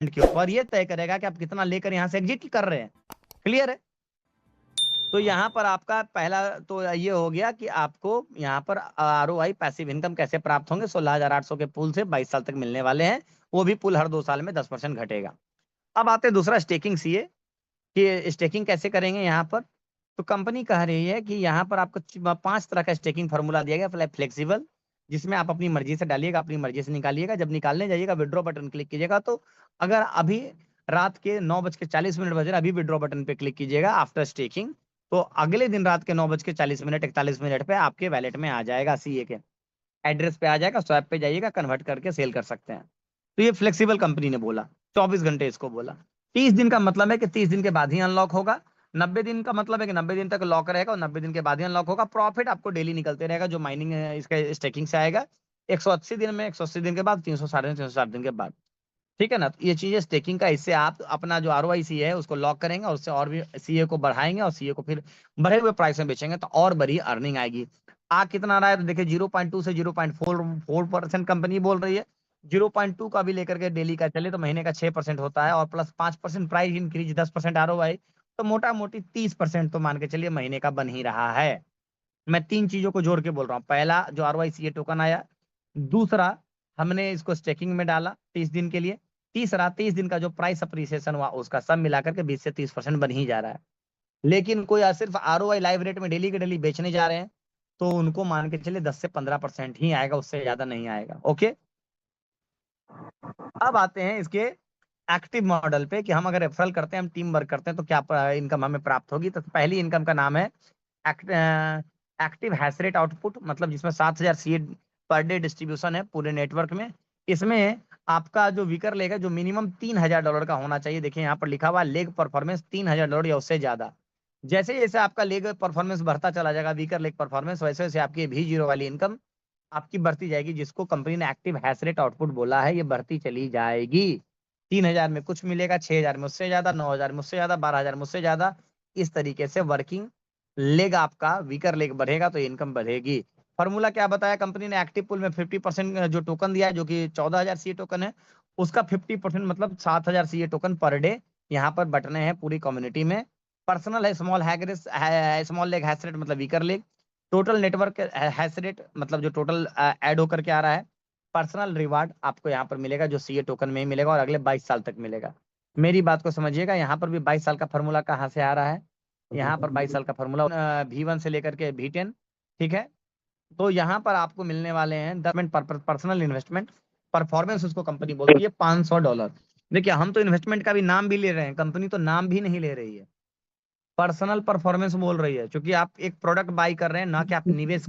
के ऊपर ये तय करेगा कि आप कितना लेकर यहाँ से एग्जिट कर रहे हैं। क्लियर है? तो यहाँ पर आपका पहला तो ये हो गया कि आपको यहाँ पर ROI पैसिव इनकम कैसे प्राप्त होंगे। 16,800 के पूल से 22 साल तक मिलने वाले हैं, वो भी पूल हर 2 साल में 10% घटेगा। अब आते हैं दूसरा स्टेकिंग सीए कि स्टेकिंग कैसे करेंगे यहाँ पर। तो कंपनी कह रही है कि यहाँ पर आपको 5 तरह का स्टेकिंग फार्मूला दिया गया। फ्लेक्सिबल, जिसमें आप अपनी मर्जी से डालिएगा, अपनी मर्जी से निकालिएगा। जब निकालने जाइएगा विड्रॉ बटन क्लिक कीजिएगा, तो अगर अभी रात के 9:40 बज रहे अभी विड्रॉ बटन पे क्लिक कीजिएगा आफ्टर स्टेकिंग, तो अगले दिन रात के 9:40 41 पे आपके वैलेट में आ जाएगा, सीए के एड्रेस पे आ जाएगा। स्वैप पे जाइएगा, कन्वर्ट करके सेल कर सकते हैं। तो ये फ्लेक्सिबल कंपनी ने बोला, 24 घंटे इसको बोला। 30 दिन का मतलब है कि 30 दिन के बाद ही अनलॉक होगा। 90 दिन का मतलब है कि 90 दिन तक लॉक रहेगा और 90 दिन के बाद ही अनलॉक होगा। प्रॉफिट आपको डेली निकलते रहेगा, जो माइनिंग इसका स्टेकिंग से आएगा। 180 दिन में, 180 दिन के बाद, 360 दिन के बाद। ठीक है ना? तो ये चीजें स्टेकिंग का, इससे आप अपना जो ROI सीए है उसको लॉक करेंगे और उससे और भी सीए को बढ़ाएंगे और सीए को फिर बढ़े हुए प्राइस में बेचेंगे तो और बड़ी अर्निंग आएगी। आ कितना रहा है तो देखिए 0.2 से 0.44% कंपनी बोल रही है। 0.2 का भी लेकर के डेली का चले तो महीने का 6% होता है और प्लस 5% प्राइस इंक्रीज, 10% ROI, तो मोटा मोटी 30% तो मान के चलिए महीने का बन ही रहा है। मैं 3 चीजों को जोड़ के बोल रहा हूँ। पहला जो ROI सीए टोकन आया, दूसरा हमने इसको स्टेकिंग में डाला 30 दिन के लिए, तीसरा 30 दिन का जो प्राइस अप्रिसिएशन हुआ उसका सब मिलाकर के 20 से 30% बन ही जा रहा है। लेकिन कोई सिर्फ ROI लाइव रेट में डेली के डेली बेचने जा रहे हैं तो उनको मान के चलिए 10 से 15% ही आएगा, उससे ज्यादा नहीं आएगा। ओके, अब आते हैं इसके एक्टिव मॉडल पे कि हम अगर रेफरल करते हैं, हम टीम वर्क करते हैं तो क्या इनकम हमें प्राप्त होगी। तो पहली इनकम का नाम है एक्टिव हैश रेट आउटपुट, मतलब जिसमें 7,000 सीए पर डे डिस्ट्रीब्यूशन है पूरे नेटवर्क में। इसमें आपका जो वीकर लेग है जो मिनिमम $3,000 का होना चाहिए। देखिए यहाँ पर लिखा हुआ लेग परफॉर्मेंस $3,000 या उससे ज्यादा। जैसे जैसे आपका लेग परफॉर्मेंस बढ़ता चला जाएगा, वीकर लेग परफॉर्मेंस, वैसे वैसे आपकी V0 वाली इनकम आपकी बढ़ती जाएगी, जिसको कंपनी ने एक्टिव हैश रेट आउटपुट बोला है। ये बढ़ती चली जाएगी। 3,000 में कुछ मिलेगा, 6,000 में उससे ज्यादा, 9,000 में उससे ज्यादा, 12,000 में उससे ज्यादा। इस तरीके से वर्किंग लेग आपका, वीकर लेग बढ़ेगा तो इनकम बढ़ेगी। फॉर्मूला क्या बताया कंपनी ने? एक्टिव पुल में 50% जो टोकन दिया है, जो कि 14,000 सीए टोकन है, उसका 50% मतलब 7,000 सीए टोकन पर डे यहाँ पर बटने हैं पूरी कम्युनिटी में। पर्सनल है स्मॉल लेग हैश रेट मतलब weaker leg. Total network hash rate मतलब जो टोटल ऐड होकर के आ रहा है। पर्सनल रिवार्ड आपको यहाँ पर मिलेगा जो सीए टोकन में ही मिलेगा और अगले 22 साल तक मिलेगा। मेरी बात को समझिएगा, यहाँ पर भी 22 साल का फॉर्मूला कहाँ से आ रहा है? यहाँ पर 22 साल का फॉर्मूला V1 से लेकर के V10। ठीक है, तो यहाँ पर आपको मिलने वाले हैं पर्सनल इन्वेस्टमेंट परफॉर्मेंस, उसको कंपनी बोलती है $500। देखिए हम तो इन्वेस्टमेंट का भी नाम भी ले रहे हैं, कंपनी तो नाम भी नहीं ले रही है, पर्सनल परफॉर्मेंस बोल रही है, क्योंकि आप एक प्रोडक्ट बाई कर रहे हैं ना कि आप निवेश